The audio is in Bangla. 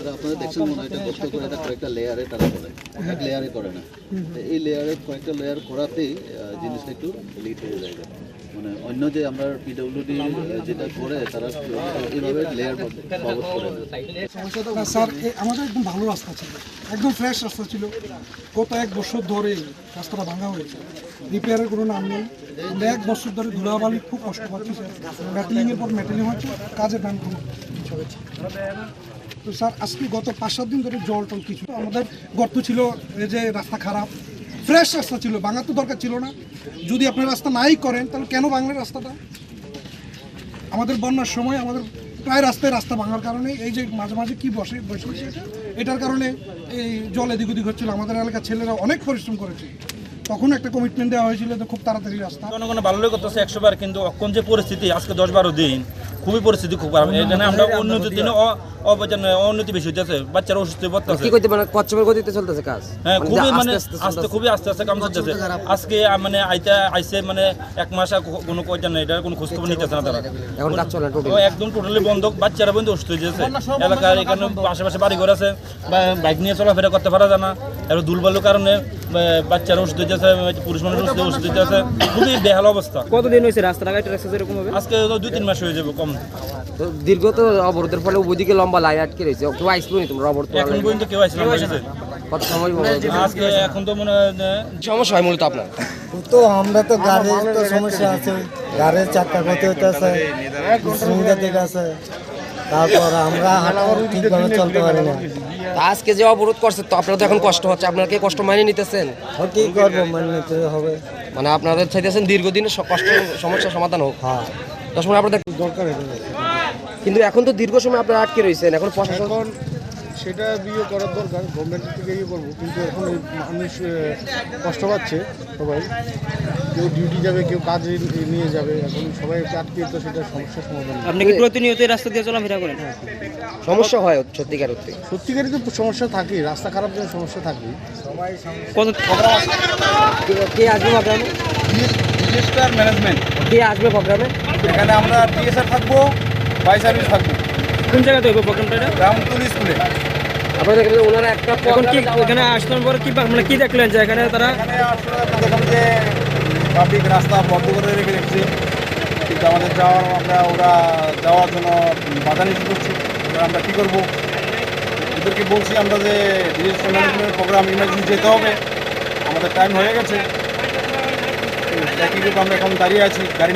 তারা আপনারা দেখছেন মনে হয় এটা গর্ত করে এটা কয়েকটা লেয়ারে তারা করে, এক লেয়ারে করে না। এই লেয়ারে কয়েকটা লেয়ার করাতেই জিনিসটা একটু লিট হয়ে যায়। মানে অন্য যে আমরা পিডব্লিউডি যেটা করে তারা এইভাবে লেয়ার বাবদ করে না। স্যার আমাদের একদম ভালো রাস্তা ছিল, একদম ফ্রেশ রাস্তা ছিল। গত 1 বছর ধরে রাস্তাটা ভাঙা হয়েছে, রিপেয়ারের কোনো নাম নেই। আমরা 1 বছর ধরে ধুলাবালি খুব কষ্ট পাচ্ছি স্যার। মেটেলিংয়ের পর মেটেলিং হচ্ছে, কাজের নাম খুব কিছু হচ্ছে। তো স্যার আজকে গত 5-7 দিন ধরে জল টল কিছু, আমাদের গর্ত ছিল, এই যে রাস্তা খারাপ, ফ্রেশ রাস্তা ছিল, ভাঙার তো দরকার ছিল না। যদি আপনি রাস্তা নাই করেন তাহলে কেন ভাঙলেন রাস্তাটা? আমাদের বন্যার সময় আমাদের প্রায় রাস্তা ভাঙার কারণে এই যে মাঝে মাঝে কি বসে এটার কারণে এই জল এদিক ওদিক হচ্ছিল। আমাদের এলাকার ছেলেরা অনেক পরিশ্রম করেছে, তখন একটা কমিটমেন্ট দেওয়া হয়েছিল যে খুব তাড়াতাড়ি রাস্তা। জনগণ ভালোই করতেছে 100 বার, কিন্তু এখন যে পরিস্থিতি আজকে 10-12 দিন খুবই পরিস্থিতি খুব খারাপ। এখানে আমরা উন্নতির দিনে অন্যতি বেশি হইতেছে, বাচ্চারা অসুস্থ হয়ে পড়তেছে। কি কইতে মানে কচ্ছপের গতিতে চলতেছে কাজ? হ্যাঁ, খুবই মানে খুবই আস্তে আস্তে কাম চলতেছে। আজকে মানে আইছে মানে 1 মাস কোনো কইতে না, এটা কোনো খোঁজ খবর নিতেছে না তারা। এখন কাজ চলে টোটালি, একদম টোটালি বন্ধ, বাচ্চারা বন্ধু অসুস্থ হয়ে যাচ্ছে। এলাকার এখানে আশেপাশে বাড়ি ঘর আছে, বাইক নিয়ে চলাফেরা করতে পারা যায় না। এবার দুলবালুর কারণে বাচ্চারা অসুস্থ হয়ে যাচ্ছে, পুরুষ মানুষ অসুস্থ হয়ে যাচ্ছে, খুবই বেহাল অবস্থা। কতদিন হয়েছে রাস্তাটা কাটতে রাখছে এরকম হবে? আজকে 2-3 মাস হয়ে যাবে কম। তো দীর্ঘ তো অবরোধের ফলে ওইদিকে লম্বা লাইন আটকে রয়েছে, কেউ আইসলো নি তোমরা অবরোধ এখন পর্যন্ত কেউ আসছে না। কত সময় আজকে এখন তো মনে হয় সমস্যা হয় মূলত আপনার? তো আমরা তো গাড়ির তো সমস্যা আছে, গাড়ির চাক্কা ক্ষতি হইতেছে, সুবিধা ঠিক আছে, তারপর আমরা হাঁটা ঠিকভাবে চলতে পারি না। আজকে যে অবরোধ করছে তো আপনারা তো এখন কষ্ট হচ্ছে, আপনারা কি কষ্ট মানিয়ে নিতেছেন? কি করবো, মানে নিতে হবে। মানে আপনাদের চাইতেছেন দীর্ঘদিনের কষ্ট সমস্যার সমাধান হোক। হ্যাঁ, দশ মিনিট আপনাদের দরকার। কিন্তু এখন তো দীর্ঘ সময় আপনারা আটকে রয়েছেন, এখন প্রশাসন সেটা বিয়ে করার দরকার, গভর্নমেন্ট থেকে ইয়ে করবো, কিন্তু এখন মানুষ কষ্ট পাচ্ছে, সবাই কেউ ডিউটি যাবে, কেউ কাজে নিয়ে যাবে, এখন সবাই আটকে, তো সেটা সমস্যার সমাধান। আপনি কি প্রতিনিয়ত এই রাস্তা দিয়ে চলাফেরা করেন? সমস্যা হয় সত্যিকার অর্থে? সত্যিকারই তো সমস্যা থাকে, রাস্তা খারাপ জন্য সমস্যা থাকে। কত কে আসবে প্রোগ্রামে? ডিজাস্টার ম্যানেজমেন্ট, কে আসবে প্রোগ্রামে? এখানে আমরা টিএসআর থাকবো, বাই সার্ভিস থাকবো, কোন জায়গাতে হবে প্রোগ্রামটা? রামপুর স্কুলে। আপনাদের ওনারা একটা এখন কি এখানে আসলাম পরে কি মানে কি দেখলেন যে এখানে তারা এখানে আসলে দেখলাম যে পাবলিক রাস্তা বন্ধ করে রেখে রেখেছে, কিন্তু আমাদের ওরা যাওয়ার জন্য বাধা নিষেধ করছি। এবার আমরা কী করবো? ওদেরকে বলছি আমরা যে ডিজাস্টার ম্যানেজমেন্ট প্রোগ্রাম ইমার্জেন্সি যেতে হবে, আমাদের টাইম হয়ে গেছে। একই রূপ আমরা এখন দাঁড়িয়ে আছি, গাড়ি